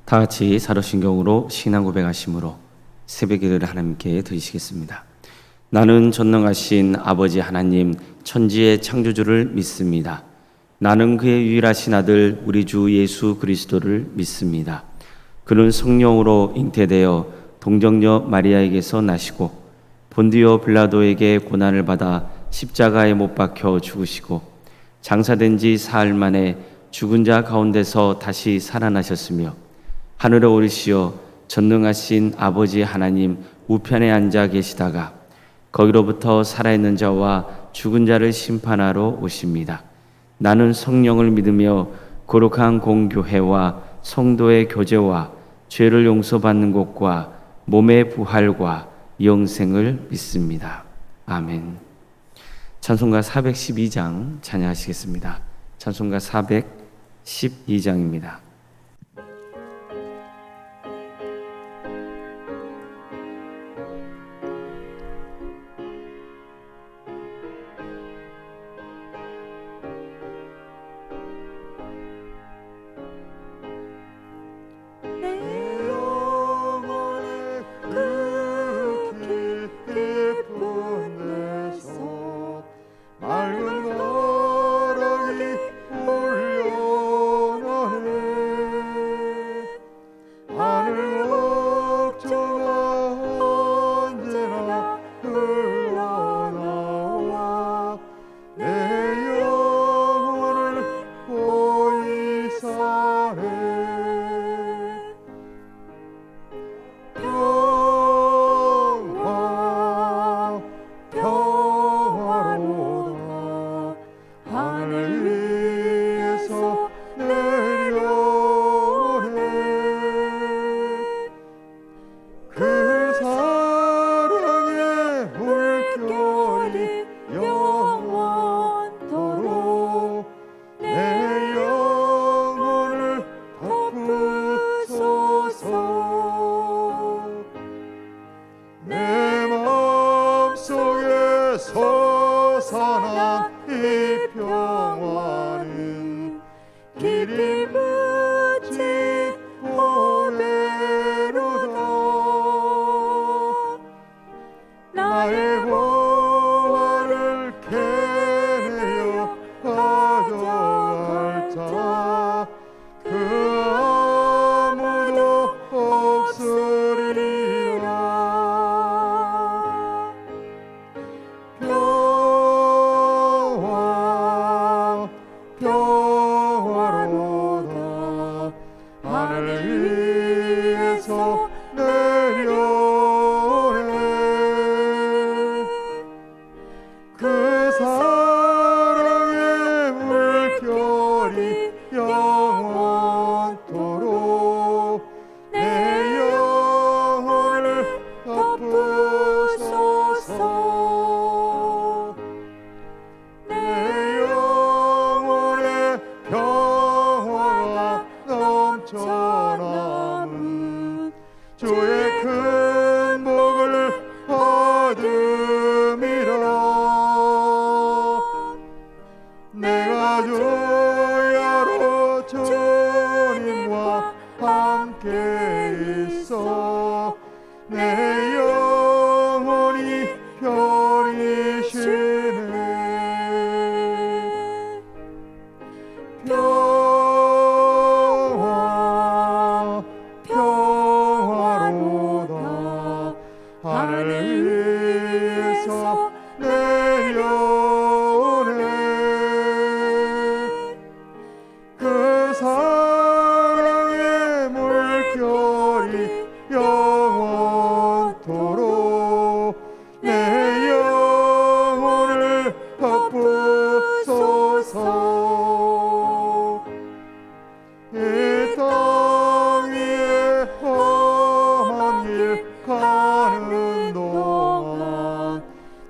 다 같이 사도신경으로 신앙 고백하심으로 새벽 기도를 하나님께 드리시겠습니다. 나는 전능하신 아버지 하나님 천지의 창조주를 믿습니다. 나는 그의 유일하신 아들 우리 주 예수 그리스도를 믿습니다. 그는 성령으로 잉태되어 동정녀 마리아에게서 나시고 본디오 빌라도에게 고난을 받아 십자가에 못 박혀 죽으시고 장사된 지 사흘 만에 죽은 자 가운데서 다시 살아나셨으며 하늘에 오르시어 전능하신 아버지 하나님 우편에 앉아 계시다가 거기로부터 살아있는 자와 죽은 자를 심판하러 오십니다. 나는 성령을 믿으며 거룩한 공교회와 성도의 교제와 죄를 용서받는 것과 몸의 부활과 영생을 믿습니다. 아멘. 찬송가 412장 찬양하시겠습니다. 찬송가 412장입니다.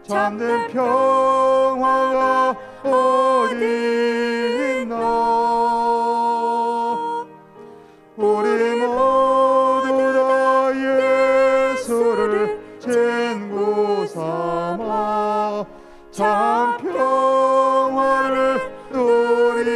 참된 평화가 어디 있나. 우리 모두 다 예수를 친구 삼아 참 평화를 누리겠네.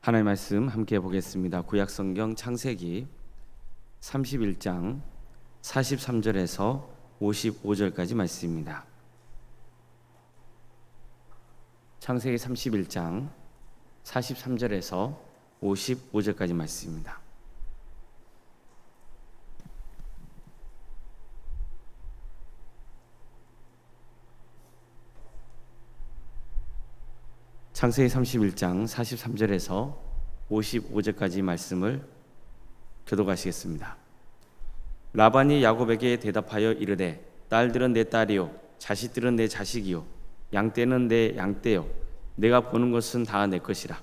하나님의 말씀 함께 보겠습니다. 구약성경 창세기 31장 43절에서 55절까지 말씀입니다. 창세기 31장 43절에서 55절까지 말씀입니다. 창세기 31장 43절에서 55절까지 말씀을 교독하시겠습니다. 라반이 야곱에게 대답하여 이르되 딸들은 내 딸이요 자식들은 내 자식이요 양떼는 내 양떼요 내가 보는 것은 다 내 것이라.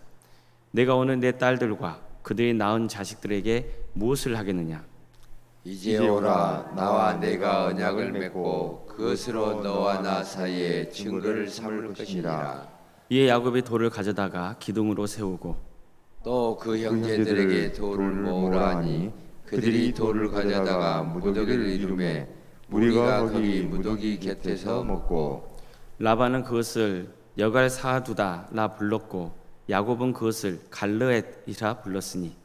내가 오늘 내 딸들과 그들이 낳은 자식들에게 무엇을 하겠느냐? 이제 오라. 나와 내가 언약을 맺고 그것으로 너와 나 사이에 증거를 삼을 것이니라. 이에 야곱이 돌을 가져다가 기둥으로 세우고 또 그 형제들에게 돌을 모으라 하니 그들이 돌을 가져다가 무더기를 이루매 우리가 거기 무더기 곁에서 먹고 라반은 그것을 여갈 사두다라 불렀고 야곱은 그것을 갈르엣이라 불렀으니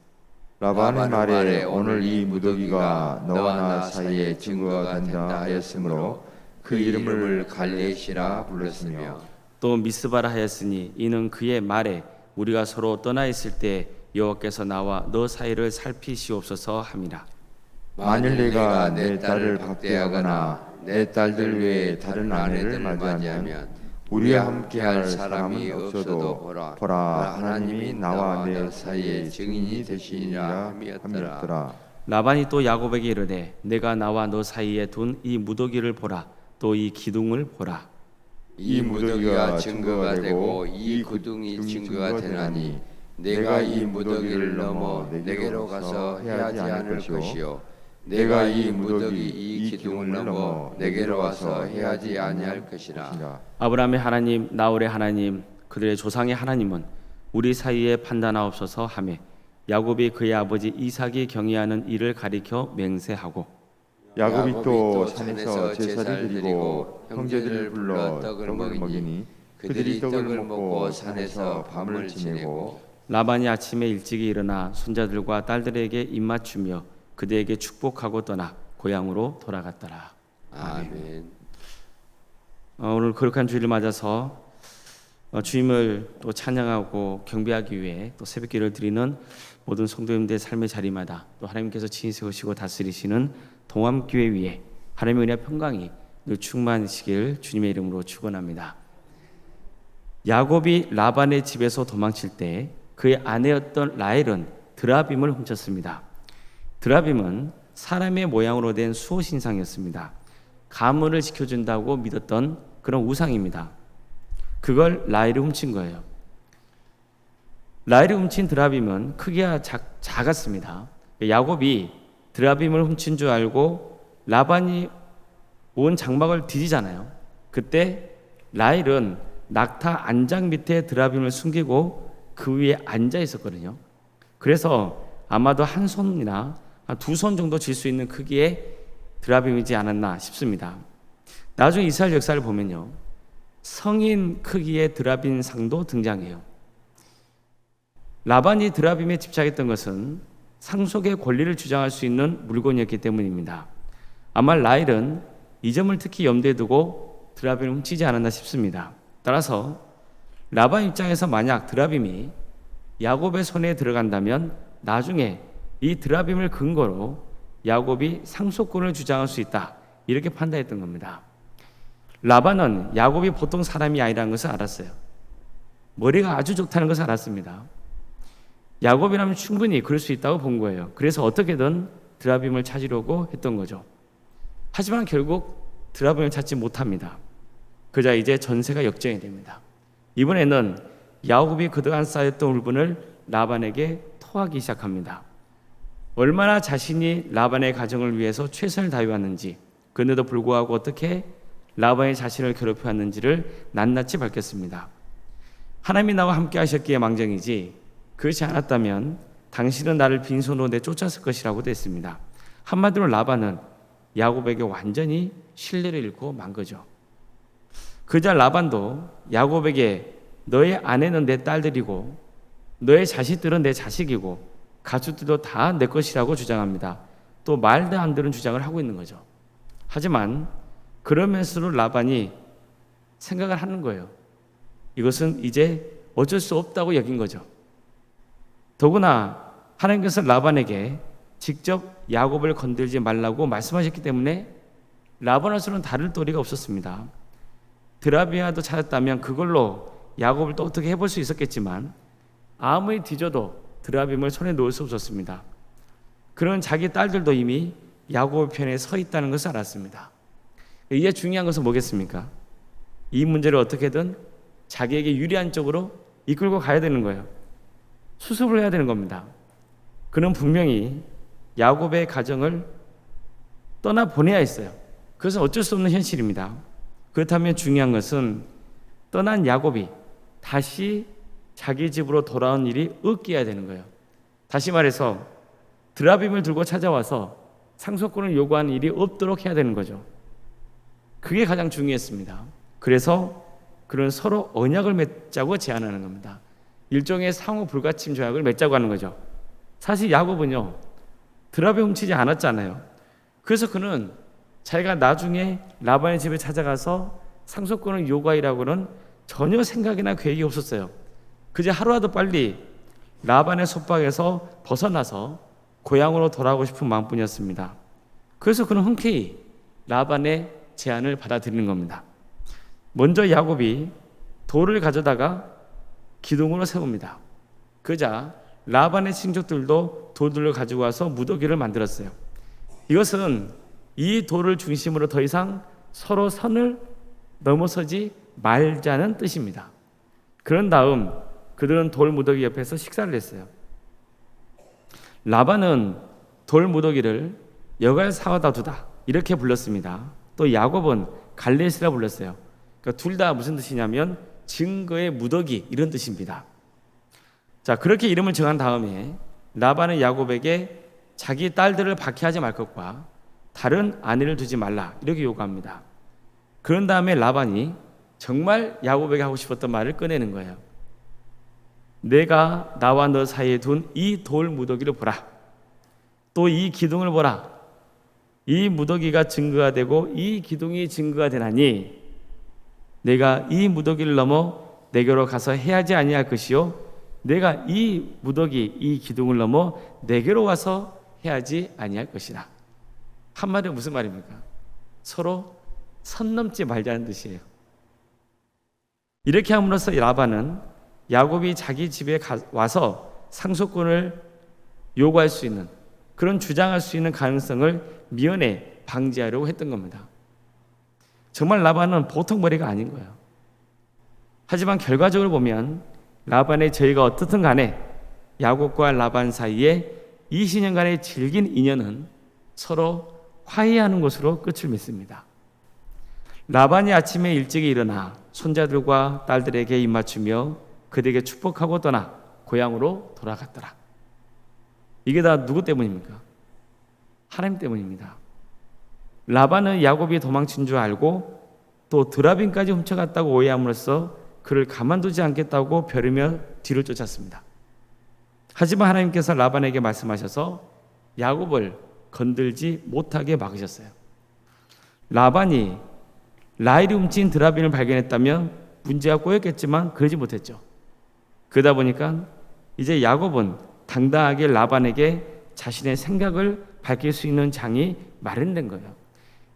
라반의 말에 오늘 이 무더기가 너와 나 사이에 증거가 된다 하였으므로 그 이름을 갈레시라 불렀으며 또 미스바라 하였으니 이는 그의 말에 우리가 서로 떠나 있을 때 여호와께서 나와 너 사이를 살피시옵소서 함이라. 만일 내가 내 딸을 박대하거나 내 딸들 외에 다른 아내를 맞이하면 우리와 함께할 사람이 없어도 보라 하나님이 나와 내 사이에 증인이 되시니라 함이었더라. 라반이 또 야곱에게 이르되 내가 나와 너 사이에 둔 이 무더기를 보라. 또 이 기둥을 보라. 이 무더기가 증거가 되고 이 구둥이 증거가 되나니 내가 이 무더기를 넘어 내게로 가서 해하지 않을 것이요 내가 이 무더기 이 기둥을 넘어 내게로 와서 해하지 아니할 것이라. 아브라함의 하나님 나홀의 하나님 그들의 조상의 하나님은 우리 사이에 판단하옵소서 하매 야곱이 그의 아버지 이삭이 경외하는 일을 가리켜 맹세하고 야곱이 또 산에서 제사를 드리고 형제들을 불러 떡을 먹이니 그들이 떡을 먹고 산에서 밤을 지내고 라반이 아침에 일찍이 일어나 손자들과 딸들에게 입맞추며 그들에게 축복하고 떠나 고향으로 돌아갔더라. 아멘. 오늘 거룩한 주일을 맞아서 주임을 또 찬양하고 경배하기 위해 또 새벽기를 드리는 모든 성도님들의 삶의 자리마다 또 하나님께서 친히 세우시고 다스리시는 동암교회 위에 하나님의 은혜와 평강이 늘 충만하시길 주님의 이름으로 축원합니다. 야곱이 라반의 집에서 도망칠 때 그의 아내였던 라헬은 드라빔을 훔쳤습니다. 드라빔은 사람의 모양으로 된 수호신상이었습니다. 가문을 지켜준다고 믿었던 그런 우상입니다. 그걸 라헬이 훔친 거예요. 라헬이 훔친 드라빔은 크기가 작았습니다. 야곱이 드라빔을 훔친 줄 알고 라반이 온 장막을 뒤지잖아요. 그때 라헬은 낙타 안장 밑에 드라빔을 숨기고 그 위에 앉아 있었거든요. 그래서 아마도 한 손이나 두 손 정도 쥘 수 있는 크기의 드라빔이지 않았나 싶습니다. 나중에 이스라엘 역사를 보면요, 성인 크기의 드라빔 상도 등장해요. 라반이 드라빔에 집착했던 것은 상속의 권리를 주장할 수 있는 물건이었기 때문입니다. 아마 라헬은 이 점을 특히 염두에 두고 드라빔을 훔치지 않았나 싶습니다. 따라서 라반 입장에서 만약 드라빔이 야곱의 손에 들어간다면 나중에 이 드라빔을 근거로 야곱이 상속권을 주장할 수 있다, 이렇게 판단했던 겁니다. 라반은 야곱이 보통 사람이 아니라는 것을 알았어요. 머리가 아주 좋다는 것을 알았습니다. 야곱이라면 충분히 그럴 수 있다고 본 거예요. 그래서 어떻게든 드라빔을 찾으려고 했던 거죠. 하지만 결국 드라빔을 찾지 못합니다. 그자 이제 전세가 역전이 됩니다. 이번에는 야곱이 그동안 쌓였던 울분을 라반에게 토하기 시작합니다. 얼마나 자신이 라반의 가정을 위해서 최선을 다해왔는지, 그런데도 불구하고 어떻게 라반이 자신을 괴롭혀왔는지를 낱낱이 밝혔습니다. 하나님이 나와 함께 하셨기에 망정이지 그렇지 않았다면 당신은 나를 빈손으로 내쫓았을 것이라고도 했습니다. 한마디로 라반은 야곱에게 완전히 신뢰를 잃고 만 거죠. 그자 라반도 야곱에게 너의 아내는 내 딸들이고 너의 자식들은 내 자식이고 가축들도 다 내 것이라고 주장합니다. 또 말도 안 되는 주장을 하고 있는 거죠. 하지만 그러면서도 라반이 생각을 하는 거예요. 이것은 이제 어쩔 수 없다고 여긴 거죠. 더구나 하나님께서 라반에게 직접 야곱을 건들지 말라고 말씀하셨기 때문에 라반으로서는 다를 도리가 없었습니다. 드라비아도 찾았다면 그걸로 야곱을 또 어떻게 해볼 수 있었겠지만 아무리 뒤져도 드라빔을 손에 놓을 수 없었습니다. 그런 자기 딸들도 이미 야곱 편에 서 있다는 것을 알았습니다. 이제 중요한 것은 뭐겠습니까? 이 문제를 어떻게든 자기에게 유리한 쪽으로 이끌고 가야 되는 거예요. 수습을 해야 되는 겁니다. 그는 분명히 야곱의 가정을 떠나보내야 했어요. 그것은 어쩔 수 없는 현실입니다. 그렇다면 중요한 것은 떠난 야곱이 다시 자기 집으로 돌아온 일이 없게 되는 거예요. 다시 말해서 드라빔을 들고 찾아와서 상속권을 요구하는 일이 없도록 해야 되는 거죠. 그게 가장 중요했습니다. 그래서 그는 서로 언약을 맺자고 제안하는 겁니다. 일종의 상호 불가침 조약을 맺자고 하는 거죠. 사실 야곱은요, 드라빔 훔치지 않았잖아요. 그래서 그는 자기가 나중에 라반의 집에 찾아가서 상속권을 요구하라고는 전혀 생각이나 계획이 없었어요. 그저 하루라도 빨리 라반의 속박에서 벗어나서 고향으로 돌아가고 싶은 마음뿐이었습니다. 그래서 그는 흔쾌히 라반의 제안을 받아들이는 겁니다. 먼저 야곱이 돌을 가져다가 기둥으로 세웁니다. 그러자 라반의 친족들도 돌들을 가지고 와서 무더기를 만들었어요. 이것은 이 돌을 중심으로 더 이상 서로 선을 넘어서지 말자는 뜻입니다. 그런 다음 그들은 돌 무더기 옆에서 식사를 했어요. 라반은 돌 무더기를 여갈 사와다 두다 이렇게 불렀습니다. 또 야곱은 갈렛이라 불렀어요. 그러니까 둘 다 무슨 뜻이냐면 증거의 무더기 이런 뜻입니다. 자, 그렇게 이름을 정한 다음에 라반은 야곱에게 자기 딸들을 박해하지 말 것과 다른 아내를 두지 말라 이렇게 요구합니다. 그런 다음에 라반이 정말 야곱에게 하고 싶었던 말을 꺼내는 거예요. 내가 나와 너 사이에 둔 이 돌 무더기를 보라. 또 이 기둥을 보라. 이 무더기가 증거가 되고 이 기둥이 증거가 되나니 내가 이 무더기를 넘어 내게로 가서 해하지 아니할 것이요 내가 이 무더기 이 기둥을 넘어 내게로 와서 해하지 아니할 것이라. 한마디로 무슨 말입니까? 서로 선 넘지 말자는 뜻이에요. 이렇게 함으로써 라반은 야곱이 자기 집에 와서 상속권을 요구할 수 있는 그런 주장할 수 있는 가능성을 미연에 방지하려고 했던 겁니다. 정말 라반은 보통 머리가 아닌 거예요. 하지만 결과적으로 보면 라반의 저희가 어떻든 간에 야곱과 라반 사이에 20년간의 질긴 인연은 서로 화해하는 것으로 끝을 맺습니다. 라반이 아침에 일찍 일어나 손자들과 딸들에게 입맞추며 그들에게 축복하고 떠나 고향으로 돌아갔더라. 이게 다 누구 때문입니까? 하나님 때문입니다. 라반은 야곱이 도망친 줄 알고 또 드라빔까지 훔쳐갔다고 오해함으로써 그를 가만두지 않겠다고 벼르며 뒤를 쫓았습니다. 하지만 하나님께서 라반에게 말씀하셔서 야곱을 건들지 못하게 막으셨어요. 라반이 라헬이 훔친 드라빔을 발견했다면 문제가 꼬였겠지만 그러지 못했죠. 그러다 보니까 이제 야곱은 당당하게 라반에게 자신의 생각을 밝힐 수 있는 장이 마련된 거예요.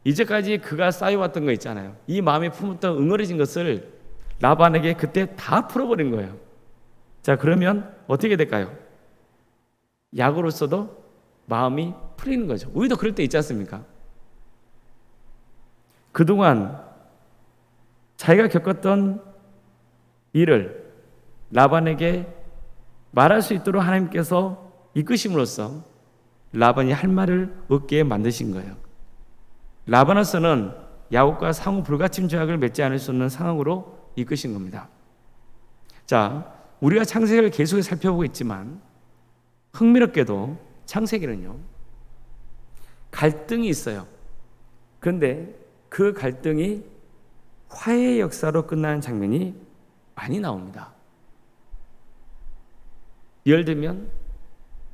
이제까지 그가 쌓여왔던 거 있잖아요. 이 마음에 품었던 응어리진 것을 라반에게 그때 다 풀어버린 거예요. 자, 그러면 어떻게 될까요? 야곱으로서도 마음이 풀리는 거죠. 우리도 그럴 때 있지 않습니까? 그동안 자기가 겪었던 일을 라반에게 말할 수 있도록 하나님께서 이끄심으로써 라반이 할 말을 얻게 만드신 거예요. 라반으로서는 야곱과 상호 불가침 조약을 맺지 않을 수 없는 상황으로 이끄신 겁니다. 자, 우리가 창세기를 계속해서 살펴보고 있지만 흥미롭게도 창세기는요 갈등이 있어요. 그런데 그 갈등이 화해의 역사로 끝나는 장면이 많이 나옵니다. 예를 들면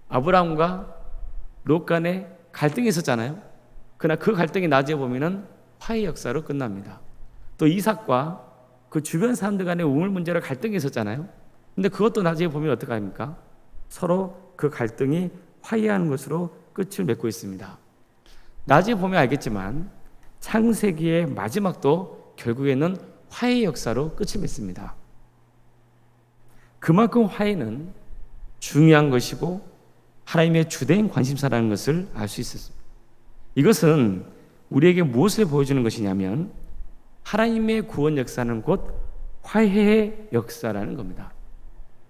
아브라함과 롯 간에 갈등이 있었잖아요. 그러나 그 갈등이 나중에 보면은 화해 역사로 끝납니다. 또 이삭과 그 주변 사람들 간의 우물 문제로 갈등이 있었잖아요. 근데 그것도 나중에 보면 어떻게 합니까? 서로 그 갈등이 화해하는 것으로 끝을 맺고 있습니다. 나중에 보면 알겠지만 창세기의 마지막도 결국에는 화해 역사로 끝을 맺습니다. 그만큼 화해는 중요한 것이고 하나님의 주된 관심사라는 것을 알 수 있었습니다. 이것은 우리에게 무엇을 보여주는 것이냐면 하나님의 구원 역사는 곧 화해의 역사라는 겁니다.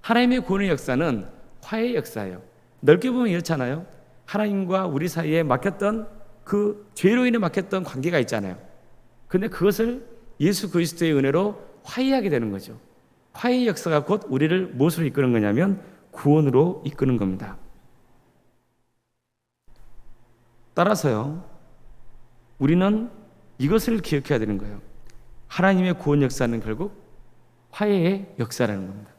하나님의 구원의 역사는 화해의 역사예요. 넓게 보면 이렇잖아요. 하나님과 우리 사이에 막혔던 그 죄로 인해 막혔던 관계가 있잖아요. 근데 그것을 예수 그리스도의 은혜로 화해하게 되는 거죠. 화해의 역사가 곧 우리를 무엇으로 이끄는 거냐면 구원으로 이끄는 겁니다. 따라서요, 우리는 이것을 기억해야 되는 거예요. 하나님의 구원 역사는 결국 화해의 역사라는 겁니다.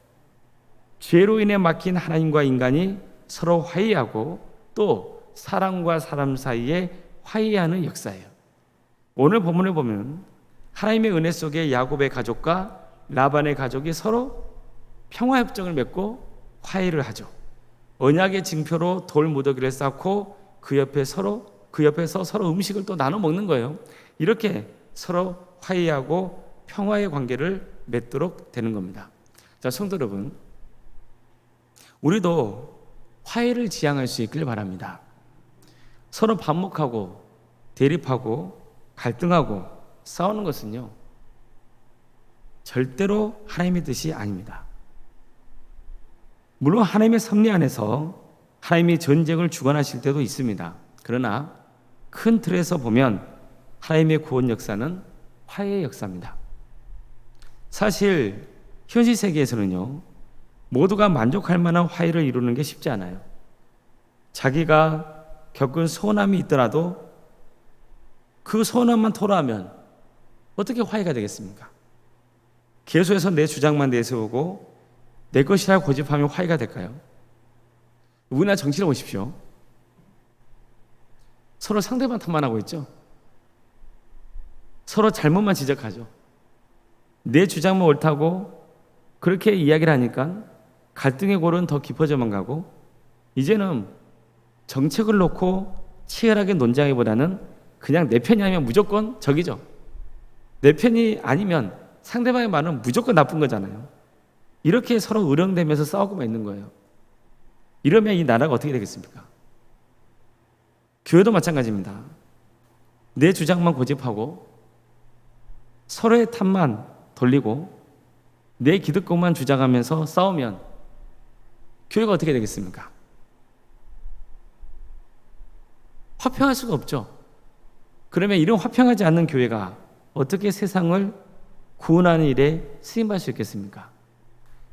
죄로 인해 막힌 하나님과 인간이 서로 화해하고 또 사람과 사람 사이에 화해하는 역사예요. 오늘 본문을 보면 하나님의 은혜 속에 야곱의 가족과 라반의 가족이 서로 평화협정을 맺고 화해를 하죠. 언약의 징표로 돌 무더기를 쌓고 그 옆에서 서로 음식을 또 나눠 먹는 거예요. 이렇게 서로 화해하고 평화의 관계를 맺도록 되는 겁니다. 자, 성도 여러분, 우리도 화해를 지향할 수 있길 바랍니다. 서로 반목하고 대립하고 갈등하고 싸우는 것은요, 절대로 하나님의 뜻이 아닙니다. 물론 하나님의 섭리 안에서 하나님이 전쟁을 주관하실 때도 있습니다. 그러나 큰 틀에서 보면 하나님의 구원 역사는 화해의 역사입니다. 사실 현실 세계에서는요, 모두가 만족할 만한 화해를 이루는 게 쉽지 않아요. 자기가 겪은 소원함이 있더라도 그 소원함만 토로하면 어떻게 화해가 되겠습니까? 계속해서 내 주장만 내세우고 내 것이라 고집하면 화해가 될까요? 우리나라 정치를 보십시오. 서로 상대방 탓만 하고 있죠. 서로 잘못만 지적하죠. 내 주장만 옳다고 그렇게 이야기를 하니까 갈등의 골은 더 깊어져만 가고, 이제는 정책을 놓고 치열하게 논쟁하기보다는 그냥 내 편이 아니면 무조건 적이죠. 내 편이 아니면 상대방의 말은 무조건 나쁜 거잖아요. 이렇게 서로 의령대면서 싸우고만 있는 거예요. 이러면 이 나라가 어떻게 되겠습니까? 교회도 마찬가지입니다. 내 주장만 고집하고 서로의 탓만 돌리고 내 기득권만 주장하면서 싸우면 교회가 어떻게 되겠습니까? 화평할 수가 없죠. 그러면 이런 화평하지 않는 교회가 어떻게 세상을 구원하는 일에 쓰임받을 수 있겠습니까?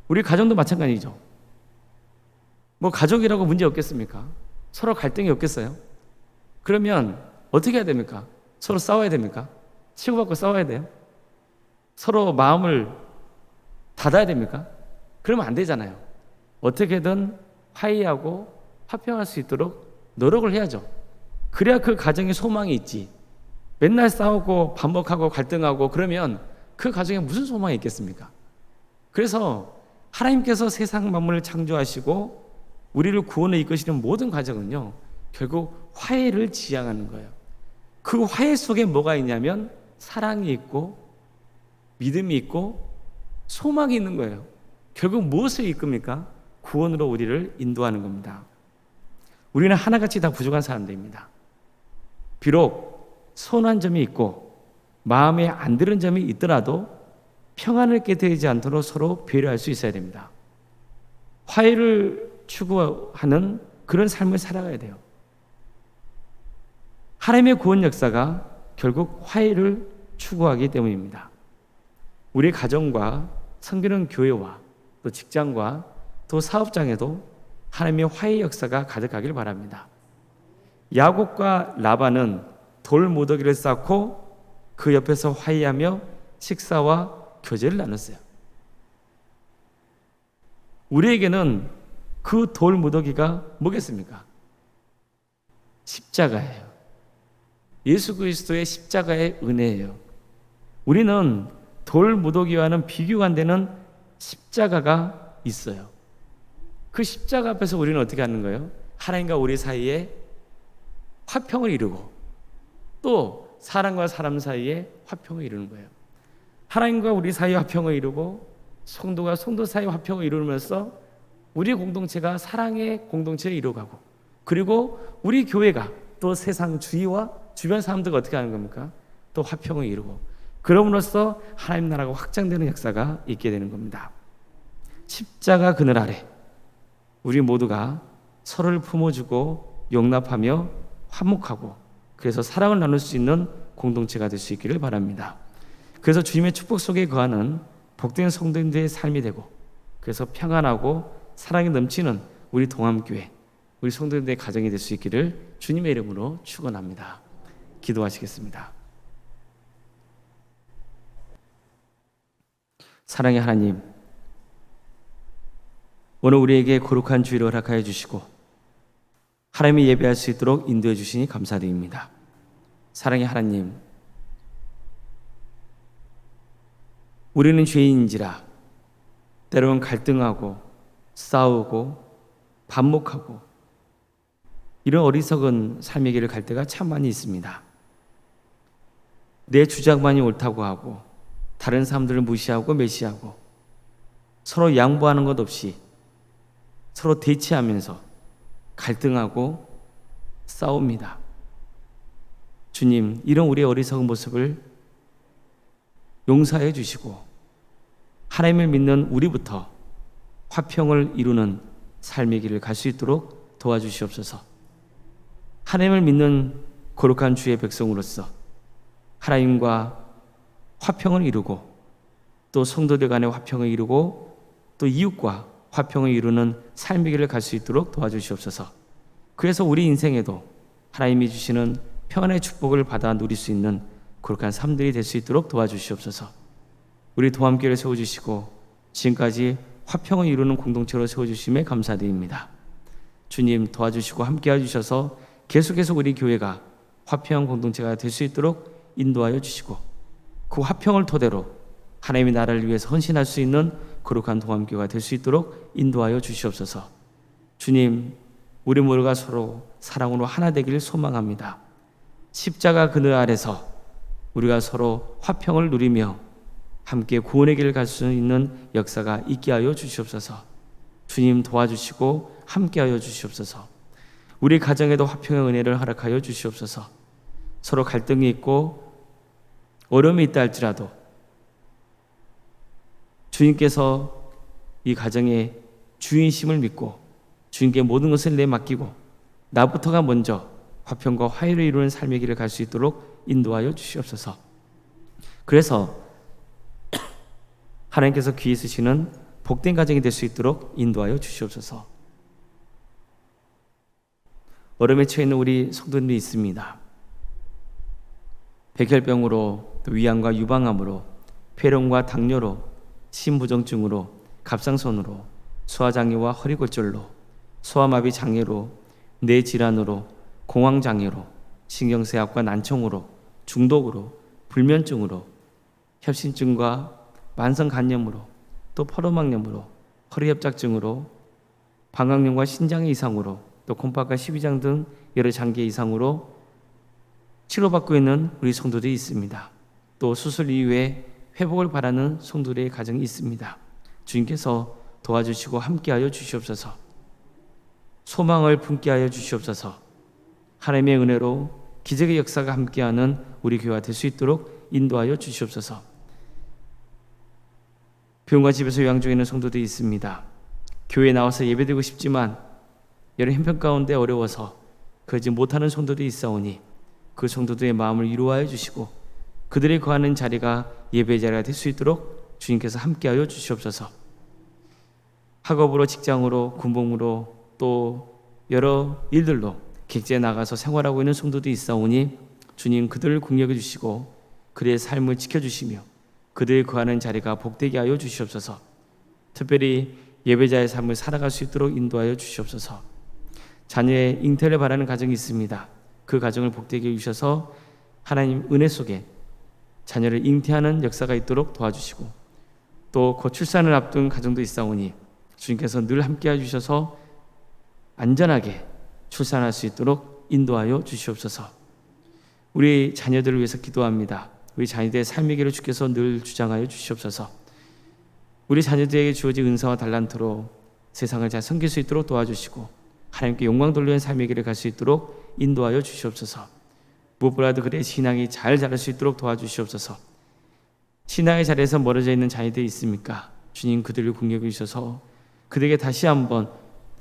우리 가정도 마찬가지죠. 뭐 가족이라고 문제 없겠습니까? 서로 갈등이 없겠어요? 그러면 어떻게 해야 됩니까? 서로 싸워야 됩니까? 치고받고 싸워야 돼요? 서로 마음을 닫아야 됩니까? 그러면 안 되잖아요. 어떻게든 화해하고 화평할 수 있도록 노력을 해야죠. 그래야 그 가정에 소망이 있지. 맨날 싸우고 반복하고 갈등하고 그러면 그 가정에 무슨 소망이 있겠습니까? 그래서 하나님께서 세상 만물을 창조하시고 우리를 구원에 이끄시는 모든 과정은요, 결국 화해를 지향하는 거예요. 그 화해 속에 뭐가 있냐면 사랑이 있고 믿음이 있고 소망이 있는 거예요. 결국 무엇을 이끕니까? 구원으로 우리를 인도하는 겁니다. 우리는 하나같이 다 부족한 사람들입니다. 비록 선한 점이 있고 마음에 안 드는 점이 있더라도 평안을 깨뜨리지 않도록 서로 배려할 수 있어야 됩니다. 화해를 추구하는 그런 삶을 살아가야 돼요. 하나님의 구원 역사가 결국 화해를 추구하기 때문입니다. 우리 가정과 섬기는 교회와 또 직장과 또 사업장에도 하나님의 화해 역사가 가득하길 바랍니다. 야곱과 라반은 돌 무더기를 쌓고 그 옆에서 화해하며 식사와 교제를 나눴어요. 우리에게는 그 돌 무더기가 뭐겠습니까? 십자가예요. 예수 그리스도의 십자가의 은혜예요. 우리는 돌 무더기와는 비교가 안 되는 십자가가 있어요. 그 십자가 앞에서 우리는 어떻게 하는 거예요? 하나님과 우리 사이에 화평을 이루고 또 사람과 사람 사이에 화평을 이루는 거예요. 하나님과 우리 사이에 화평을 이루고 성도가 성도 사이에 화평을 이루면서 우리 공동체가 사랑의 공동체를 이루어가고, 그리고 우리 교회가 또 세상 주위와 주변 사람들과 어떻게 하는 겁니까? 또 화평을 이루고, 그럼으로써 하나님 나라가 확장되는 역사가 있게 되는 겁니다. 십자가 그늘 아래 우리 모두가 서로를 품어주고 용납하며 화목하고, 그래서 사랑을 나눌 수 있는 공동체가 될 수 있기를 바랍니다. 그래서 주님의 축복 속에 거하는 복된 성도님들의 삶이 되고, 그래서 평안하고 사랑이 넘치는 우리 동암교회, 우리 성도님들의 가정이 될 수 있기를 주님의 이름으로 축원합니다. 기도하시겠습니다. 사랑의 하나님, 오늘 우리에게 거룩한 주일을 허락하여 주시고 하나님이 예배할 수 있도록 인도해 주시니 감사드립니다. 사랑의 하나님, 우리는 죄인인지라 때로는 갈등하고 싸우고 반목하고 이런 어리석은 삶의 길을 갈 때가 참 많이 있습니다. 내 주장만이 옳다고 하고 다른 사람들을 무시하고 멸시하고 서로 양보하는 것 없이 서로 대치하면서 갈등하고 싸웁니다. 주님, 이런 우리의 어리석은 모습을 용서해 주시고 하나님을 믿는 우리부터 화평을 이루는 삶의 길을 갈 수 있도록 도와주시옵소서. 하나님을 믿는 거룩한 주의 백성으로서 하나님과 화평을 이루고 또 성도들 간의 화평을 이루고 또 이웃과 화평을 이루는 삶의 길을 갈 수 있도록 도와주시옵소서. 그래서 우리 인생에도 하나님이 주시는 평안의 축복을 받아 누릴 수 있는 거룩한 삶들이 될 수 있도록 도와주시옵소서. 우리 도함교회를 세워주시고 지금까지 화평을 이루는 공동체로 세워주심에 감사드립니다. 주님 도와주시고 함께해 주셔서 계속해서 우리 교회가 화평한 공동체가 될 수 있도록 인도하여 주시고 그 화평을 토대로 하나님의 나라를 위해서 헌신할 수 있는 거룩한 도함교회가 될 수 있도록 인도하여 주시옵소서. 주님, 우리 모두가 서로 사랑으로 하나 되기를 소망합니다. 십자가 그늘 아래서 우리가 서로 화평을 누리며 함께 구원의 길을 갈 수 있는 역사가 있게 하여 주시옵소서. 주님 도와주시고 함께 하여 주시옵소서. 우리 가정에도 화평의 은혜를 허락하여 주시옵소서. 서로 갈등이 있고 어려움이 있다 할지라도 주님께서 이 가정의 주인심을 믿고 주님께 모든 것을 내맡기고 나부터가 먼저 화평과 화해를 이루는 삶의 길을 갈 수 있도록 인도하여 주시옵소서. 그래서 하나님께서 귀히 쓰시는 복된 가정이 될 수 있도록 인도하여 주시옵소서. 어려움에 처해 있는 우리 성도님들이 있습니다. 백혈병으로, 또 위암과 유방암으로, 폐렴과 당뇨로, 심부정증으로, 갑상선으로, 소화장애와 허리골절로, 소아마비 장애로, 뇌질환으로, 공황장애로, 신경쇠약과 난청으로, 중독으로, 불면증으로, 협심증과 만성간염으로, 또 포도막염으로, 허리협착증으로, 방광염과 신장의 이상으로, 또 콩팥과 십이장 등 여러 장기 이상으로 치료받고 있는 우리 성도들이 있습니다. 또 수술 이후에 회복을 바라는 성도들의 가정이 있습니다. 주님께서 도와주시고 함께하여 주시옵소서. 소망을 품게 하여 주시옵소서. 하나님의 은혜로 기적의 역사가 함께하는 우리 교회가 될 수 있도록 인도하여 주시옵소서. 병원과 집에서 요양 중에 있는 성도들이 있습니다. 교회에 나와서 예배드리고 싶지만 여러 형편 가운데 어려워서 그러지 못하는 성도들이 있사오니 그 성도들의 마음을 위로하여 주시고 그들이 거하는 자리가 예배의 자리가 될 수 있도록 주님께서 함께하여 주시옵소서. 학업으로, 직장으로, 군복무로, 또 여러 일들로 객지에 나가서 생활하고 있는 성도들이 있사오니 주님 그들을 공격해 주시고 그들의 삶을 지켜주시며 그들이 거하는 자리가 복되게 하여 주시옵소서. 특별히 예배자의 삶을 살아갈 수 있도록 인도하여 주시옵소서. 자녀의 잉태를 바라는 가정이 있습니다. 그 가정을 복되게 해주셔서 하나님 은혜 속에 자녀를 잉태하는 역사가 있도록 도와주시고, 또 곧 출산을 앞둔 가정도 있사오니 주님께서 늘 함께해 주셔서 안전하게 출산할 수 있도록 인도하여 주시옵소서. 우리 자녀들을 위해서 기도합니다. 우리 자녀들의 삶의 길을 주께서 늘 주장하여 주시옵소서. 우리 자녀들에게 주어진 은사와 달란트로 세상을 잘 섬길 수 있도록 도와주시고, 하나님께 영광 돌리는 삶의 길을 갈 수 있도록 인도하여 주시옵소서. 무엇보다도 그들의 신앙이 잘 자랄 수 있도록 도와주시옵소서. 신앙의 자리에서 멀어져 있는 자녀들이 있습니까? 주님, 그들을 공격해 주셔서 그들에게 다시 한번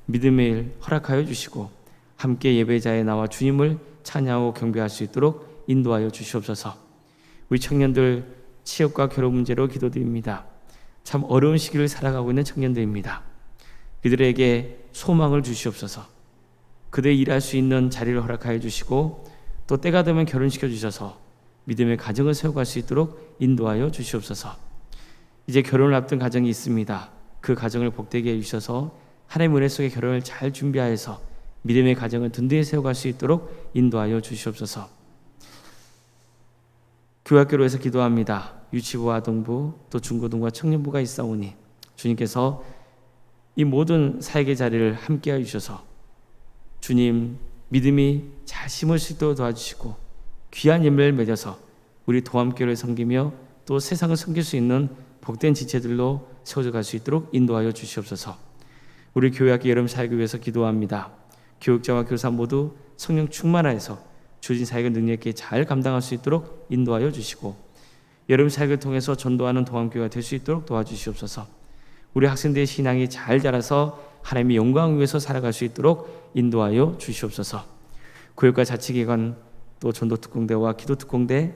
믿음의 일 허락하여 주시고, 함께 예배자에 나와 주님을 찬양하고 경배할 수 있도록 인도하여 주시옵소서. 우리 청년들 취업과 결혼 문제로 기도드립니다. 참 어려운 시기를 살아가고 있는 청년들입니다. 그들에게 소망을 주시옵소서. 그들이 일할 수 있는 자리를 허락하여 주시고, 또 때가 되면 결혼시켜 주셔서 믿음의 가정을 세워갈 수 있도록 인도하여 주시옵소서. 이제 결혼을 앞둔 가정이 있습니다. 그 가정을 복되게 해주셔서 하나님의 은혜 속에 결혼을 잘 준비하여서 믿음의 가정을 든든히 세워갈 수 있도록 인도하여 주시옵소서. 교회학교로 해서 기도합니다. 유치부와 아동부, 또 중고등부와 청년부가 있사오니 주님께서 이 모든 사역의 자리를 함께하여 주셔서 주님 믿음이 잘 심을 수 있도록 도와주시고, 귀한 인물을 맺어서 우리 도함교회를 섬기며 또 세상을 섬길 수 있는 복된 지체들로 세워져 갈 수 있도록 인도하여 주시옵소서. 우리 교회학교 여름 사역을 위해서 기도합니다. 교육자와 교사 모두 성령 충만하여서 주신 사역을 능력 있게 잘 감당할 수 있도록 인도하여 주시고, 여름 사역을 통해서 전도하는 도함교회가 될 수 있도록 도와주시옵소서. 우리 학생들의 신앙이 잘 자라서 하나님의 영광을 위해서 살아갈 수 있도록 인도하여 주시옵소서. 교육과 자치기관, 또 전도특공대와 기도특공대,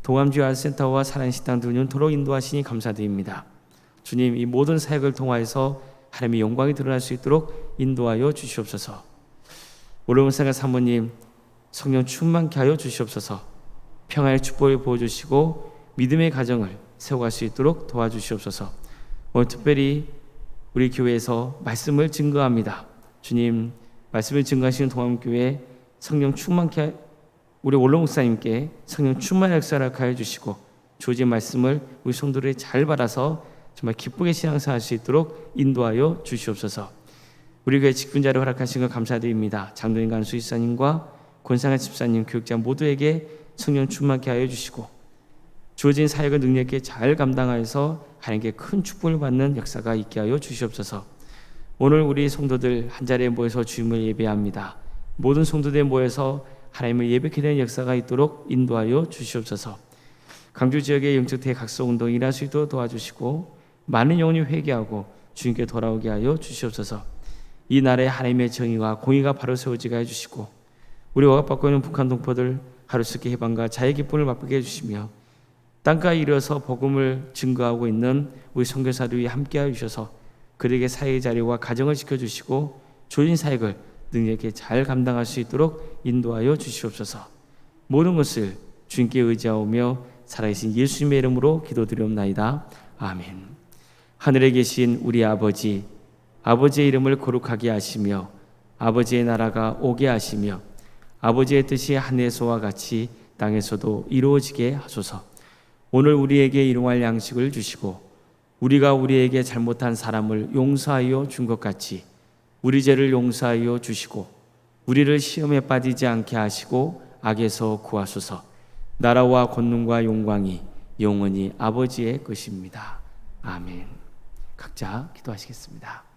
동암주의아센터와 사랑식당 등을 연토록 인도하시니 감사드립니다. 주님, 이 모든 사역을 통하여서 하나님의 영광이 드러날 수 있도록 인도하여 주시옵소서. 오르문상가 사모님, 성령 충만케 하여 주시옵소서. 평화의 축복을 부어주시고 믿음의 가정을 세워갈 수 있도록 도와주시옵소서. 오늘 특별히 우리 교회에서 말씀을 증거합니다. 주님, 말씀을 증거하시는 동암교회 성령 충만케, 우리 원로 목사님께 성령 충만의 역사를 하여 주시고, 주어진 말씀을 우리 성도들이 잘 받아서 정말 기쁘게 신앙생활할 수 있도록 인도하여 주시옵소서. 우리 교회 직분자를 허락하신 것 감사드립니다. 장로님, 간수 이사님과 권상한 집사님, 교육자 모두에게 성령 충만케 하여 주시고, 주어진 사역을 능력 있게 잘 감당하여서 하나님께 큰 축복을 받는 역사가 있게 하여 주시옵소서. 오늘 우리 성도들 한 자리에 모여서 주님을 예배합니다. 모든 성도들 모여서 하나님을 예배하게 되는 역사가 있도록 인도하여 주시옵소서. 강주 지역의 영적 대각성 운동이 일할 수 있도록 도와주시고, 많은 영혼이 회개하고 주님께 돌아오게 하여 주시옵소서. 이 나라에 하나님의 정의와 공의가 바로 세워지게 해주시고, 우리 억압받고 있는 북한 동포들 하루속히 해방과 자의 기쁨을 맛보게 해주시며, 땅가에 이르러서 복음을 증거하고 있는 우리 선교사들이 함께하여 주셔서 그들에게 사회의 자리와 가정을 지켜주시고 조인 사역을 능력 있게 잘 감당할 수 있도록 인도하여 주시옵소서. 모든 것을 주님께 의지하오며 살아계신 예수님의 이름으로 기도드리옵나이다. 아멘. 하늘에 계신 우리 아버지, 아버지의 이름을 거룩하게 하시며 아버지의 나라가 오게 하시며 아버지의 뜻이 하늘에서와 같이 땅에서도 이루어지게 하소서. 오늘 우리에게 일용할 양식을 주시고 우리가 우리에게 잘못한 사람을 용서하여 준 것 같이 우리 죄를 용서하여 주시고 우리를 시험에 빠지지 않게 하시고 악에서 구하소서. 나라와 권능과 영광이 영원히 아버지의 것입니다. 아멘. 각자 기도하시겠습니다.